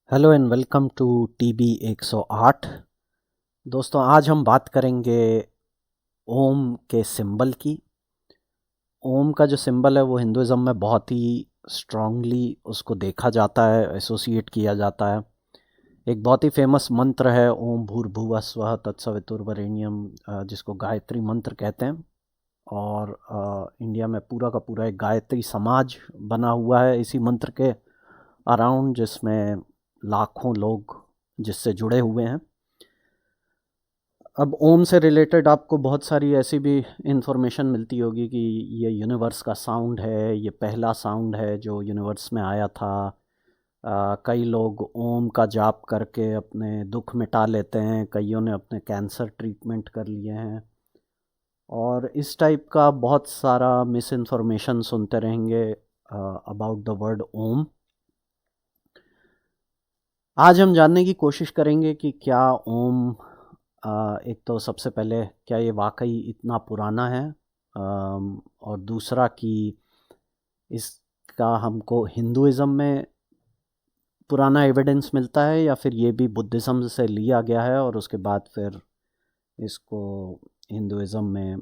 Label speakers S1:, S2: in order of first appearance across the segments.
S1: Hello and welcome to TB 108। दोस्तों, आज हम बात करेंगे ओम के सिंबल की। ओम का जो सिंबल है वो हिंदुज़म में बहुत ही स्ट्रांगली उसको देखा जाता है, एसोसिएट किया जाता है। एक बहुत ही फेमस मंत्र है ओम भूर्भुवः स्वः तत्सवितुर्वरेण्यम, जिसको गायत्री मंत्र कहते हैं। और इंडिया में पूरा का पूरा एक गायत्री समाज बना हुआ है इसी मंत्र के अराउंड, जिसमें लाखों लोग जिससे जुड़े हुए हैं। अब ओम से रिलेटेड आपको बहुत सारी ऐसी भी इंफॉर्मेशन मिलती होगी कि ये यूनिवर्स का साउंड है, ये पहला साउंड है जो यूनिवर्स में आया था। कई लोग ओम का जाप करके अपने दुख मिटा लेते हैं, कईयों ने अपने कैंसर ट्रीटमेंट कर लिए हैं। और इस टाइप का बहुत सारा मिस इन्फॉर्मेशन सुनते रहेंगे अबाउट द वर्ड ओम। आज हम जानने की कोशिश करेंगे कि क्या ओम, एक तो सबसे पहले क्या ये वाकई इतना पुराना है, और दूसरा कि इसका हमको हिंदुइज़्म में पुराना एविडेंस मिलता है या फिर ये भी बुद्धिज़्म से लिया गया है और उसके बाद फिर इसको हिंदुइज़्म में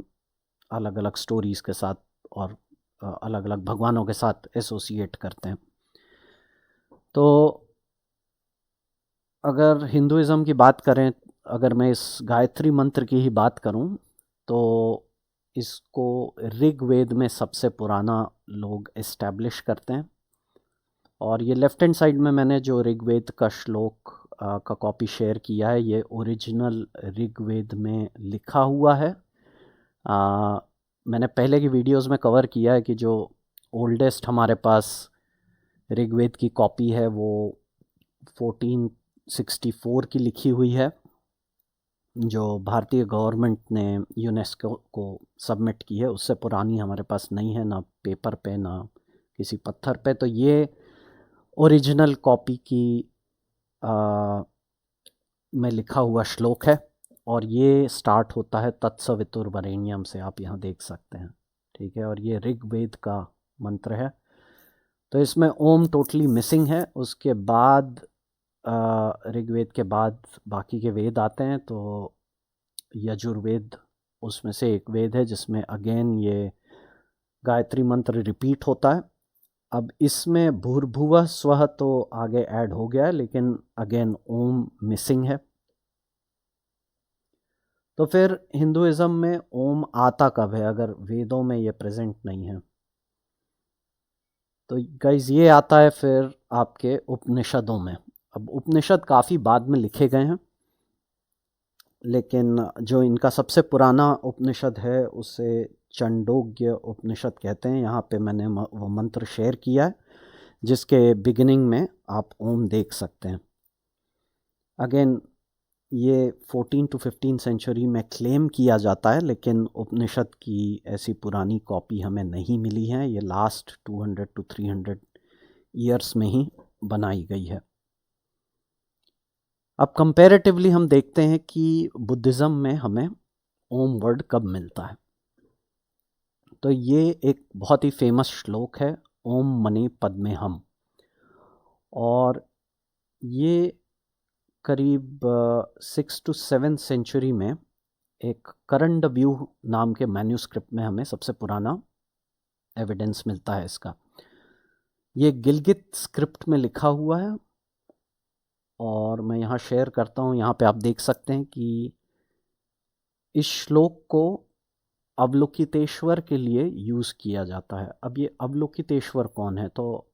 S1: अलग अलग स्टोरीज़ के साथ और अलग अलग भगवानों के साथ एसोसिएट करते हैं। तो अगर हिंदुइज़्म की बात करें, अगर मैं इस गायत्री मंत्र की ही बात करूं, तो इसको ऋग्वेद में सबसे पुराना लोग इस्टेब्लिश करते हैं। और ये लेफ्ट हैंड साइड में मैंने जो ऋग्वेद का श्लोक का कॉपी शेयर किया है, ये ओरिजिनल ऋग्वेद में लिखा हुआ है। मैंने पहले की वीडियोस में कवर किया है कि जो ओल्डेस्ट हमारे पास ऋग्वेद की कॉपी है वो 1464 की लिखी हुई है, जो भारतीय गवर्नमेंट ने यूनेस्को को सबमिट की है। उससे पुरानी हमारे पास नहीं है, ना पेपर पे ना किसी पत्थर पे। तो ये ओरिजिनल कॉपी की में लिखा हुआ श्लोक है और ये स्टार्ट होता है तत्सवितुर्वरेण्यम से, आप यहाँ देख सकते हैं। ठीक है, और ये ऋग्वेद का मंत्र है। तो इसमें ओम टोटली मिसिंग है। उसके बाद ऋग्वेद के बाद बाकी के वेद आते हैं। तो यजुर्वेद उसमें से एक वेद है जिसमें अगेन ये गायत्री मंत्र रिपीट होता है। अब इसमें भूर्भुवः स्वः तो आगे ऐड हो गया है, लेकिन अगेन ओम मिसिंग है। तो फिर हिंदुइज्म में ओम आता कब है अगर वेदों में ये प्रेजेंट नहीं है? तो गाइज ये आता है फिर आपके उपनिषदों में। अब उपनिषद काफ़ी बाद में लिखे गए हैं, लेकिन जो इनका सबसे पुराना उपनिषद है उसे चंडोग्य उपनिषद कहते हैं। यहाँ पे मैंने वो मंत्र शेयर किया है जिसके बिगिनिंग में आप ओम देख सकते हैं। अगेन ये 14 टू 15 सेंचुरी में क्लेम किया जाता है, लेकिन उपनिषद की ऐसी पुरानी कॉपी हमें नहीं मिली है। ये लास्ट 200 टू 300 ईयर्स में ही बनाई गई है। अब कंपैरेटिवली हम देखते हैं कि बुद्धिज़्म में हमें ओम वर्ड कब मिलता है। तो ये एक बहुत ही फेमस श्लोक है, ओम मणि पद्मे हम। और ये करीब 6 टू 7 सेंचुरी में एक करंड व्यू नाम के मैन्यूस्क्रिप्ट में हमें सबसे पुराना एविडेंस मिलता है इसका। ये गिलगित स्क्रिप्ट में लिखा हुआ है और मैं यहाँ शेयर करता हूँ। यहाँ पे आप देख सकते हैं कि इस श्लोक को अवलोकितेश्वर के लिए यूज़ किया जाता है। अब ये अवलोकितेश्वर कौन है? तो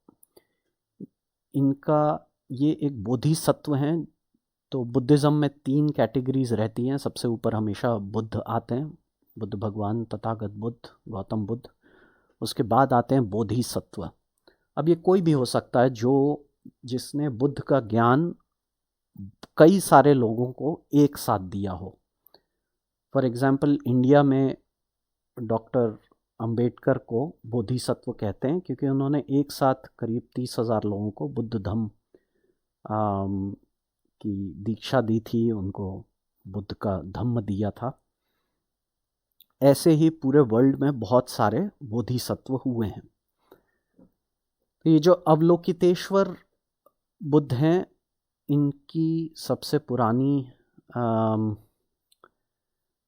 S1: इनका ये एक बोधिसत्व हैं। तो बुद्धिज़्म में 3 कैटेगरीज रहती हैं। सबसे ऊपर हमेशा बुद्ध आते हैं, बुद्ध भगवान, तथागत बुद्ध, गौतम बुद्ध। उसके बाद आते हैं बोधिसत्व। अब ये कोई भी हो सकता है जो जिसने बुद्ध का ज्ञान कई सारे लोगों को एक साथ दिया हो। फॉर एग्ज़ाम्पल इंडिया में डॉक्टर अंबेडकर को बोधिसत्व कहते हैं क्योंकि उन्होंने एक साथ करीब 30,000 लोगों को बुद्ध धम्म की दीक्षा दी थी, उनको बुद्ध का धम्म दिया था। ऐसे ही पूरे वर्ल्ड में बहुत सारे बोधिसत्व हुए हैं। तो ये जो अवलोकितेश्वर बुद्ध हैं, इनकी सबसे पुरानी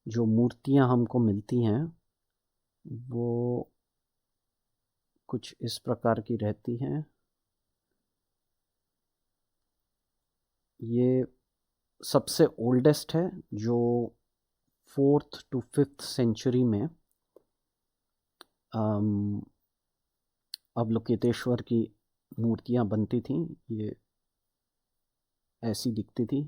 S1: जो मूर्तियां हमको मिलती हैं वो कुछ इस प्रकार की रहती हैं। ये सबसे ओल्डेस्ट है जो 4th to 5th सेंचुरी में अवलोकितेश्वर की मूर्तियां बनती थीं। ये ऐसी दिखती थी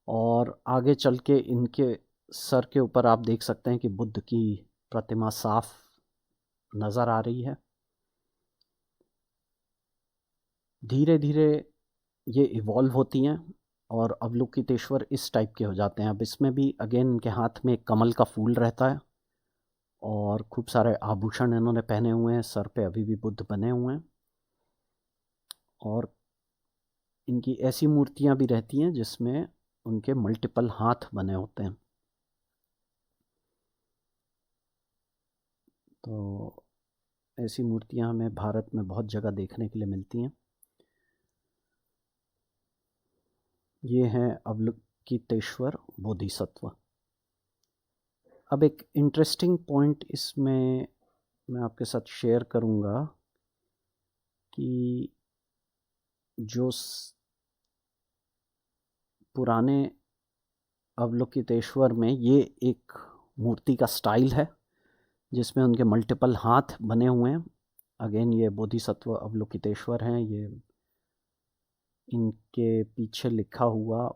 S1: और आगे चल के इनके सर के ऊपर आप देख सकते हैं कि बुद्ध की प्रतिमा साफ नज़र आ रही है। धीरे धीरे ये इवॉल्व होती हैं और अवलोकितेश्वर इस टाइप के हो जाते हैं। अब इसमें भी अगेन इनके हाथ में एक कमल का फूल रहता है और खूब सारे आभूषण इन्होंने पहने हुए हैं। सर पे अभी भी बुद्ध बने हुए हैं और इनकी ऐसी मूर्तियां भी रहती हैं जिसमें उनके मल्टीपल हाथ बने होते हैं। तो ऐसी मूर्तियां हमें भारत में बहुत जगह देखने के लिए मिलती हैं। ये हैं अवलोकितेश्वर बोधिसत्व। अब एक इंटरेस्टिंग पॉइंट इसमें मैं आपके साथ शेयर करूंगा कि जो पुराने अवलोकितेश्वर में ये एक मूर्ति का स्टाइल है जिसमें उनके मल्टीपल हाथ बने हुए हैं। अगेन ये बोधिसत्व अवलोकितेश्वर हैं। ये इनके पीछे लिखा हुआ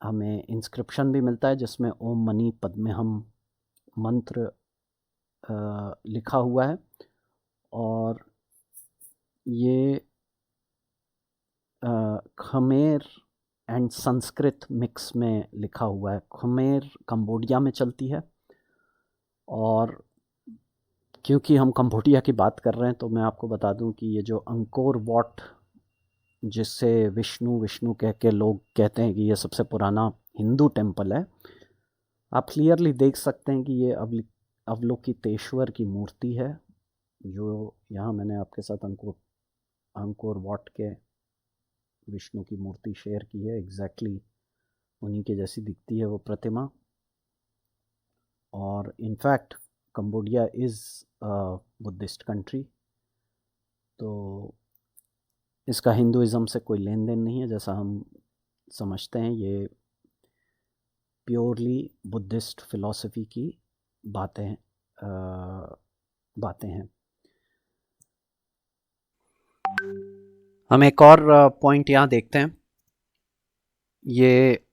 S1: हमें इंस्क्रिप्शन भी मिलता है जिसमें ओम मनी पद्मे हम मंत्र लिखा हुआ है और ये खमेर एंड संस्कृत मिक्स में लिखा हुआ है। खमेर कंबोडिया में चलती है और क्योंकि हम कंबोडिया की बात कर रहे हैं तो मैं आपको बता दूं कि ये जो अंकोर वॉट जिससे विष्णु विष्णु कह के लोग कहते हैं कि ये सबसे पुराना हिंदू टेम्पल है, आप क्लियरली देख सकते हैं कि ये अवलोकितेश्वर की मूर्ति है जो यहाँ मैंने आपके साथ अंकोर वॉट के विष्णु की मूर्ति शेयर की है। एग्जैक्टली उन्हीं के जैसी दिखती है वो प्रतिमा। और in fact Cambodia is Buddhist country, तो इसका हिंदुइज़्म से कोई लेन देन नहीं है जैसा हम समझते हैं। ये प्योरली बुद्धिस्ट फिलॉसफी की बातें हैं। हम एक और पॉइंट यहाँ देखते हैं। ये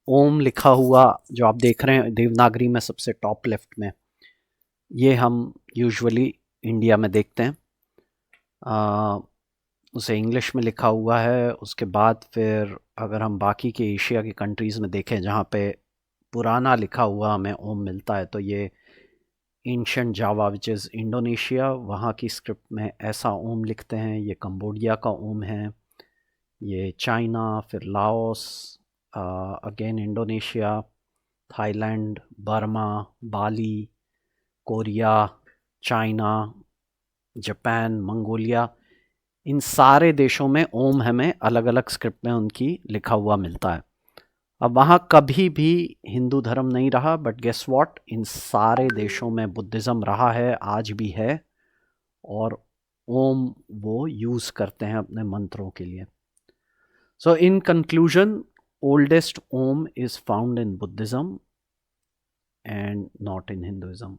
S1: ओम लिखा हुआ जो आप देख रहे हैं देवनागरी में सबसे टॉप लेफ्ट में, ये हम यूजुअली इंडिया में देखते हैं। उसे इंग्लिश में लिखा हुआ है। उसके बाद फिर अगर हम बाकी के एशिया की कंट्रीज़ में देखें जहाँ पे पुराना लिखा हुआ हमें ओम मिलता है, तो ये ancient Java which is Indonesia, वहाँ की स्क्रिप्ट में ऐसा ओम लिखते हैं। ये कंबोडिया का ओम है। ये चाइना, फिर Laos, again Indonesia, Thailand, Burma, Bali, Korea, China, Japan, Mongolia, इन सारे देशों में ओम हमें अलग अलग स्क्रिप्ट में उनकी लिखा हुआ मिलता है। अब वहाँ कभी भी हिंदू धर्म नहीं रहा, बट गेस व्हाट, इन सारे देशों में बुद्धिज़्म रहा है, आज भी है, और ओम वो यूज़ करते हैं अपने मंत्रों के लिए। So in conclusion, oldest Om is found in Buddhism and not in Hinduism.